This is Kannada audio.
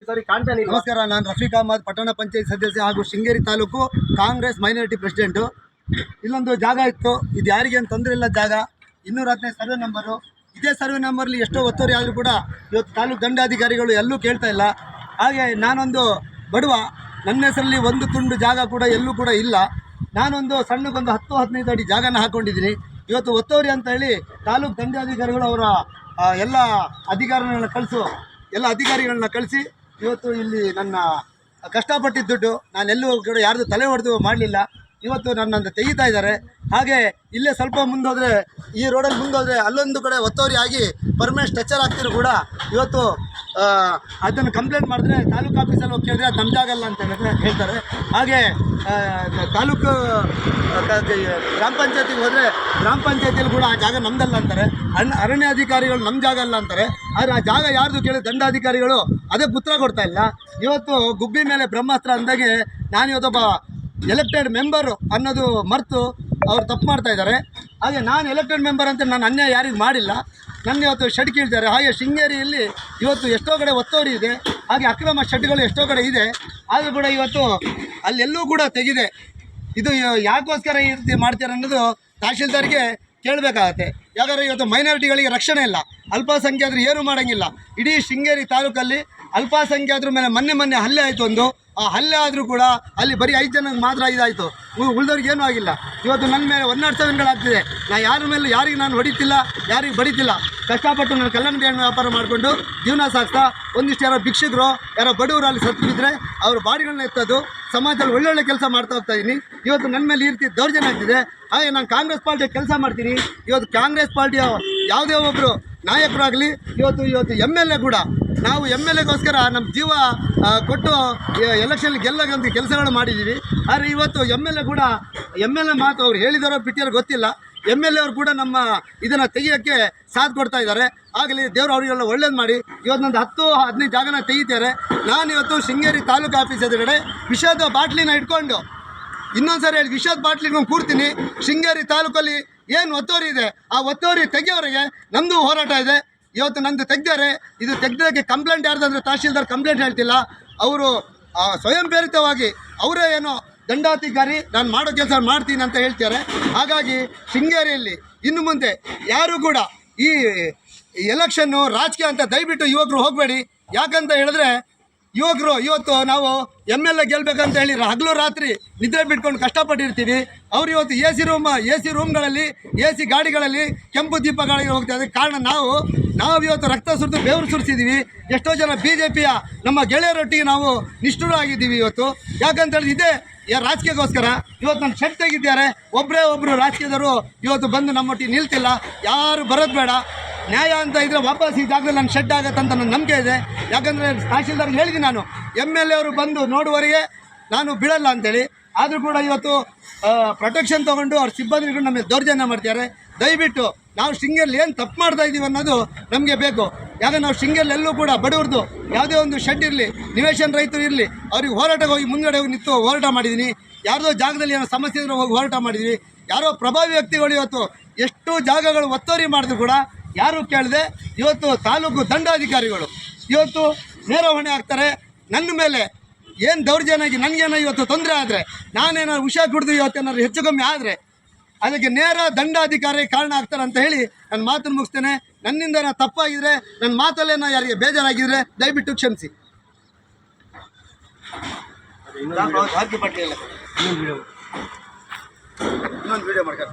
ಸರಿ ಕಾಣ್ತಾನೆ. ನಮಸ್ಕಾರ, ನಾನು ರಫೀಕ್ ಅಹಮದ್, ಪಟ್ಟಣ ಪಂಚಾಯತ್ ಸದಸ್ಯ ಹಾಗೂ ಶೃಂಗೇರಿ ತಾಲೂಕು ಕಾಂಗ್ರೆಸ್ ಮೈನಾರಿಟಿ ಪ್ರೆಸಿಡೆಂಟು. ಇಲ್ಲೊಂದು ಜಾಗ ಇತ್ತು, ಇದು ಯಾರಿಗೆ ಏನು ತೊಂದರೆ ಇಲ್ಲ ಜಾಗ. 210 ಸರ್ವೆ ನಂಬರು. ಇದೇ ಸರ್ವೆ ನಂಬರ್ಲಿ ಎಷ್ಟೋ ಒತ್ತುವರಿ ಆದರೂ ಕೂಡ ಇವತ್ತು ತಾಲೂಕು ದಂಡಾಧಿಕಾರಿಗಳು ಎಲ್ಲೂ ಕೇಳ್ತಾ ಇಲ್ಲ. ಹಾಗೆ ನಾನೊಂದು ಬಡವ, ನನ್ನ ಹೆಸರಲ್ಲಿ ಒಂದು ತುಂಡು ಜಾಗ ಕೂಡ ಎಲ್ಲೂ ಕೂಡ ಇಲ್ಲ. ನಾನೊಂದು ಸಣ್ಣಗೊಂದು 10-15 ಅಡಿ ಜಾಗನ ಹಾಕ್ಕೊಂಡಿದ್ದೀನಿ. ಇವತ್ತು ಒತ್ತುವರಿ ಅಂತ ಹೇಳಿ ತಾಲೂಕು ದಂಡಾಧಿಕಾರಿಗಳು ಅವರ ಎಲ್ಲ ಅಧಿಕಾರಿಗಳನ್ನ ಕಳಿಸಿ ಇವತ್ತು ಇಲ್ಲಿ ನನ್ನ ಕಷ್ಟಪಟ್ಟಿದ್ದ ದುಡ್ಡು ನಾನೆಲ್ಲೂ ಕೂಡ ಯಾರ್ದು ತಲೆ ಹೊಡೆದು ಮಾಡಲಿಲ್ಲ. ಇವತ್ತು ನನ್ನನ್ನು ತೆಗಿತಾ ಇದ್ದಾರೆ. ಹಾಗೆ ಇಲ್ಲೇ ಸ್ವಲ್ಪ ಮುಂದೋದರೆ, ಈ ರೋಡಲ್ಲಿ ಮುಂದೋದರೆ ಅಲ್ಲೊಂದು ಕಡೆ ಒತ್ತುವರಿ ಆಗಿ ಪರ್ಮನೆಂಟ್ ಸ್ಟ್ರಕ್ಚರ್ ಆಗ್ತಿದ್ರು ಕೂಡ ಇವತ್ತು ಅದನ್ನು ಕಂಪ್ಲೇಂಟ್ ಮಾಡಿದ್ರೆ ತಾಲೂಕು ಆಫೀಸಲ್ಲಿ ಹೋಗಿ ಕೇಳಿದ್ರೆ ಅದು ನಮ್ಮ ಜಾಗ ಅಲ್ಲ ಅಂತ ಹೇಳ್ತಾರೆ. ಹಾಗೆ ತಾಲೂಕು ಗ್ರಾಮ ಪಂಚಾಯತಿಗೆ ಹೋದರೆ ಗ್ರಾಮ ಪಂಚಾಯತಿಯಲ್ಲಿ ಕೂಡ ಆ ಜಾಗ ನಮ್ಮದಲ್ಲ ಅಂತಾರೆ. ಅರಣ್ಯ ಅಧಿಕಾರಿಗಳು ನಮ್ಮ ಜಾಗ ಅಲ್ಲ ಅಂತಾರೆ. ಆದರೆ ಆ ಜಾಗ ಯಾರ್ದು ಕೇಳಿ ದಂಡಾಧಿಕಾರಿಗಳು ಅದೇ ಪುತ್ರ ಕೊಡ್ತಾ ಇಲ್ಲ. ಇವತ್ತು ಗುಬ್ಬಿ ಮೇಲೆ ಬ್ರಹ್ಮಾಸ್ತ್ರ ಅಂದಾಗೆ ನಾನು ಇವತ್ತೊಬ್ಬ ಎಲೆಕ್ಟೆಡ್ ಮೆಂಬರು ಅನ್ನೋದು ಮರೆತು ಅವ್ರು ತಪ್ಪು ಮಾಡ್ತಾ ಇದ್ದಾರೆ. ಹಾಗೆ ನಾನು ಎಲೆಕ್ಟೆಡ್ ಮೆಂಬರ್ ಅಂತ ನಾನು ಅನ್ಯಾಯ ಯಾರಿಗೂ ಮಾಡಿಲ್ಲ. ನನ್ನ ಇವತ್ತು ಶೆಡ್ ಕೀಳ್ತಾರೆ. ಹಾಗೆ ಶೃಂಗೇರಿಯಲ್ಲಿ ಇವತ್ತು ಎಷ್ಟೋ ಕಡೆ ಒತ್ತುವರಿ ಇದೆ, ಹಾಗೆ ಅಕ್ರಮ ಶೆಡ್ಗಳು ಎಷ್ಟೋ ಕಡೆ ಇದೆ. ಆದರೂ ಕೂಡ ಇವತ್ತು ಅಲ್ಲೆಲ್ಲೂ ಕೂಡ ತೆಗಿದೆ. ಇದು ಯಾಕೋಸ್ಕರ ಈ ರೀತಿ ಮಾಡ್ತಾರೆ ಅನ್ನೋದು ತಹಶೀಲ್ದಾರ್ಗೆ ಕೇಳಬೇಕಾಗತ್ತೆ. ಯಾಕಂದರೆ ಇವತ್ತು ಮೈನಾರಿಟಿಗಳಿಗೆ ರಕ್ಷಣೆ ಇಲ್ಲ, ಅಲ್ಪಸಂಖ್ಯಾತರು ಏನೂ ಮಾಡೋಂಗಿಲ್ಲ. ಇಡೀ ಶೃಂಗೇರಿ ತಾಲೂಕಲ್ಲಿ ಅಲ್ಪಸಂಖ್ಯಾತರ ಮೇಲೆ ಮೊನ್ನೆ ಹಲ್ಲೆ ಆಯಿತು. ಒಂದು ಆ ಹಲ್ಲೆ ಆದರೂ ಕೂಡ ಅಲ್ಲಿ ಬರೀ 5 ಜನಕ್ಕೆ ಮಾತ್ರ ಇದಾಯಿತು, ಉಳಿದವ್ರಿಗೆ ಏನೂ ಆಗಿಲ್ಲ. ಇವತ್ತು ನನ್ನ ಮೇಲೆ 107ಗಳಾಗ್ತಿದೆ. ಯಾರಿಗೆ ನಾನು ಹೊಡಿತಿಲ್ಲ, ಯಾರಿಗೆ ಬಡಿತಿಲ್ಲ. ಕಷ್ಟಪಟ್ಟು ನಾನು ಕಲ್ಲಂಗಡಿ ಹಣ್ಣು ವ್ಯಾಪಾರ ಮಾಡಿಕೊಂಡು ಜೀವನ ಸಾಗಿಸ್ತಾ ಒಂದಿಷ್ಟು ಯಾರೋ ಭಿಕ್ಷಕರು, ಯಾರೋ ಬಡವರು ಅಲ್ಲಿ ಸತ್ತು ಬಿದ್ದರೆ ಅವ್ರ ಬಾಡಿಗಳನ್ನ ಎತ್ತೋದು, ಸಮಾಜದಲ್ಲಿ ಒಳ್ಳೊಳ್ಳೆ ಕೆಲಸ ಮಾಡ್ತಾ ಹೋಗ್ತಾ ಇದ್ದೀನಿ. ಇವತ್ತು ನನ್ನ ಮೇಲೆ ಈ ರೀತಿ ದೌರ್ಜನ್ಯ ಆಗ್ತಿದೆ. ಹಾಗೆ ನಾನು ಕಾಂಗ್ರೆಸ್ ಪಾರ್ಟಿಯ ಕೆಲಸ ಮಾಡ್ತೀನಿ. ಇವತ್ತು ಕಾಂಗ್ರೆಸ್ ಪಾರ್ಟಿಯ ಯಾವುದೇ ಒಬ್ಬರು ನಾಯಕರಾಗಲಿ, ಇವತ್ತು MLA ಕೂಡ, ನಾವು MLAಗೋಸ್ಕರ ನಮ್ಮ ಜೀವ ಕೊಟ್ಟು ಎಲೆಕ್ಷನ್ಗೆ ಗೆಲ್ಲೋಂಥ ಕೆಲಸಗಳು ಮಾಡಿದ್ದೀವಿ. ಆದರೆ ಇವತ್ತು MLA ಮಾತು ಅವ್ರು ಹೇಳಿದಾರೋ ಬಿಟ್ಟಿರೋ ಗೊತ್ತಿಲ್ಲ. MLA ಅವರು ಕೂಡ ನಮ್ಮ ಇದನ್ನು ತೆಗಿಯೋಕ್ಕೆ ಸಾಥ್ ಕೊಡ್ತಾ ಇದ್ದಾರೆ. ಆಗಲಿ, ದೇವರು ಅವರಿಗೆಲ್ಲ ಒಳ್ಳೇದು ಮಾಡಿ. ಇವತ್ತು ನಂದು 10-15 ಜಾಗನ ತೆಗಿತಾರೆ. ನಾನು ಇವತ್ತು ಶೃಂಗೇರಿ ತಾಲೂಕು ಆಫೀಸ್ ಎದುರುಗಡೆ ವಿಷದ ಬಾಟ್ಲಿನ ಇಟ್ಕೊಂಡು ಇನ್ನೊಂದು ಸಾರಿ ಹೇಳಿ ವಿಷದ ಬಾಟ್ಲಿಗೆ ಕೂರ್ತೀನಿ. ಶೃಂಗೇರಿ ತಾಲೂಕಲ್ಲಿ ಏನು ಒತ್ತುವರಿ ಇದೆ, ಆ ಒತ್ತುವರಿ ತೆಗಿಯೋರಿಗೆ ನಮ್ಮದು ಹೋರಾಟ ಇದೆ. ಇವತ್ತು ನಂದು ತೆಗ್ದಾರೆ. ಇದು ತೆಗ್ದೋಕ್ಕೆ ಕಂಪ್ಲೇಂಟ್ ಯಾರ್ದಂದರೆ ತಹಶೀಲ್ದಾರ್ ಕಂಪ್ಲೇಂಟ್ ಹೇಳ್ತಿಲ್ಲ. ಅವರು ಸ್ವಯಂ ಪ್ರೇರಿತವಾಗಿ ಅವರೇ ಏನೋ ದಂಡಾಧಿಕಾರಿ, ನಾನು ಮಾಡೋ ಕೆಲಸ ಮಾಡ್ತೀನಿ ಅಂತ ಹೇಳ್ತಾರೆ. ಹಾಗಾಗಿ ಶೃಂಗೇರಿಯಲ್ಲಿ ಇನ್ನು ಮುಂದೆ ಯಾರು ಕೂಡ ಈ ಎಲೆಕ್ಷನ್ನು ರಾಜಕೀಯ ಅಂತ ದಯವಿಟ್ಟು ಯುವಕರು ಹೋಗಬೇಡಿ. ಯಾಕಂತ ಹೇಳಿದ್ರೆ ಯುವಕರು ಇವತ್ತು ನಾವು MLA ಗೆಲ್ಲಬೇಕಂತ ಹೇಳಿ ಹಗಲು ರಾತ್ರಿ ನಿದ್ರೆ ಬಿಟ್ಕೊಂಡು ಕಷ್ಟಪಟ್ಟಿರ್ತೀವಿ. ಅವರು ಇವತ್ತು AC ರೂಮ್ಗಳಲ್ಲಿ AC ಗಾಡಿಗಳಲ್ಲಿ ಕೆಂಪು ದೀಪಗಳಿಗೆ ಹೋಗ್ತಾ ಇದ್ದಾರೆ. ಕಾರಣ ನಾವು ಇವತ್ತು ರಕ್ತ ಸುರಿದು ಬೆವರು ಸುರಿಸಿದ್ದೀವಿ. ಎಷ್ಟೋ ಜನ BJPಯ ನಮ್ಮ ಗೆಳೆಯರೊಟ್ಟಿಗೆ ನಾವು ನಿಷ್ಠುರಾಗಿದ್ದೀವಿ ಇವತ್ತು. ಯಾಕಂತೇಳಿ ಇದೇ ರಾಜಕೀಯಕ್ಕೋಸ್ಕರ ಇವತ್ತು ನನ್ನ ಶೆಡ್ ತೆಗಿದ್ದಾರೆ. ಒಬ್ಬರು ರಾಜಕೀಯದವರು ಇವತ್ತು ಬಂದು ನಮ್ಮೊಟ್ಟಿಗೆ ನಿಲ್ತಿಲ್ಲ. ಯಾರು ಬರೋದು ಬೇಡ. ನ್ಯಾಯ ಅಂತ ಇದ್ದರೆ ವಾಪಸ್ ಈ ಜಾಗದಲ್ಲಿ ನನ್ನ ಶೆಡ್ ಆಗುತ್ತೆ ಅಂತ ನನ್ನ ನಂಬಿಕೆ ಇದೆ. ಯಾಕಂದರೆ ತಹಶೀಲ್ದಾರ್ಗೆ ಹೇಳಿದ್ದೀನಿ ನಾನು, MLA ಅವರು ಬಂದು ನೋಡುವವರೆಗೆ ನಾನು ಬಿಡಲ್ಲ ಅಂತೇಳಿ. ಆದರೂ ಕೂಡ ಇವತ್ತು ಪ್ರೊಟೆಕ್ಷನ್ ತೊಗೊಂಡು ಅವ್ರ ಸಿಬ್ಬಂದಿಗಳು ನಮಗೆ ದೌರ್ಜನ್ಯ ಮಾಡ್ತಾರೆ. ದಯವಿಟ್ಟು ನಾವು ಶೃಂಗೇರಿಯಲ್ಲಿ ಏನು ತಪ್ಪು ಮಾಡ್ತಾ ಇದ್ದೀವಿ ಅನ್ನೋದು ನಮಗೆ ಬೇಕು. ಯಾಕಂದ್ರೆ ನಾವು ಶೃಂಗೇರಿಯಲ್ಲಿ ಎಲ್ಲೂ ಕೂಡ ಬಡವ್ರದ್ದು ಯಾವುದೇ ಒಂದು ಶೆಡ್ ಇರಲಿ, ನಿವೇಶನ ರೈತರು ಇರಲಿ, ಅವ್ರಿಗೆ ಹೋರಾಟಕ್ಕೆ ಹೋಗಿ ಮುಂದ್ಗಡೆ ಹೋಗಿ ನಿಂತು ಹೋರಾಟ ಮಾಡಿದ್ದೀನಿ. ಯಾರ್ದೋ ಜಾಗದಲ್ಲಿ ಏನೋ ಸಮಸ್ಯೆ ಇದ್ರೂ ಹೋಗಿ ಹೋರಾಟ ಮಾಡಿದ್ವಿ. ಯಾರೋ ಪ್ರಭಾವಿ ವ್ಯಕ್ತಿಗಳು ಇವತ್ತು ಎಷ್ಟು ಜಾಗಗಳು ಒತ್ತುವರಿ ಮಾಡಿದ್ರು ಕೂಡ ಯಾರೂ ಕೇಳದೆ ಇವತ್ತು ತಾಲೂಕು ದಂಡಾಧಿಕಾರಿಗಳು ಇವತ್ತು ನೇರ ಹೊಣೆ ಆಗ್ತಾರೆ. ನನ್ನ ಮೇಲೆ ಏನು ದೌರ್ಜನ್ಯ ಆಗಿ ನನಗೇನೋ ಇವತ್ತು ತೊಂದರೆ ಆದರೆ, ನಾನೇನಾದ್ರು ವಿಷ ಕುಡಿದು ಇವತ್ತೇನಾದ್ರು ಹೆಚ್ಚು ಕಮ್ಮಿ ಆದರೆ ಅದಕ್ಕೆ ನೇರ ದಂಡಾಧಿಕಾರಿ ಕಾರಣ ಆಗ್ತಾರೆ ಅಂತ ಹೇಳಿ ನನ್ನ ಮಾತನ್ನು ಮುಗಿಸ್ತೇನೆ. ನನ್ನಿಂದ ತಪ್ಪಾಗಿದ್ದರೆ, ನನ್ನ ಮಾತಲ್ಲೇನೋ ಯಾರಿಗೆ ಬೇಜಾರಾಗಿದ್ದರೆ ದಯವಿಟ್ಟು ಕ್ಷಮಿಸಿ. ಇನ್ನೊಂದು ವಿಡಿಯೋ ಮಾಡ್ತಾರೆ.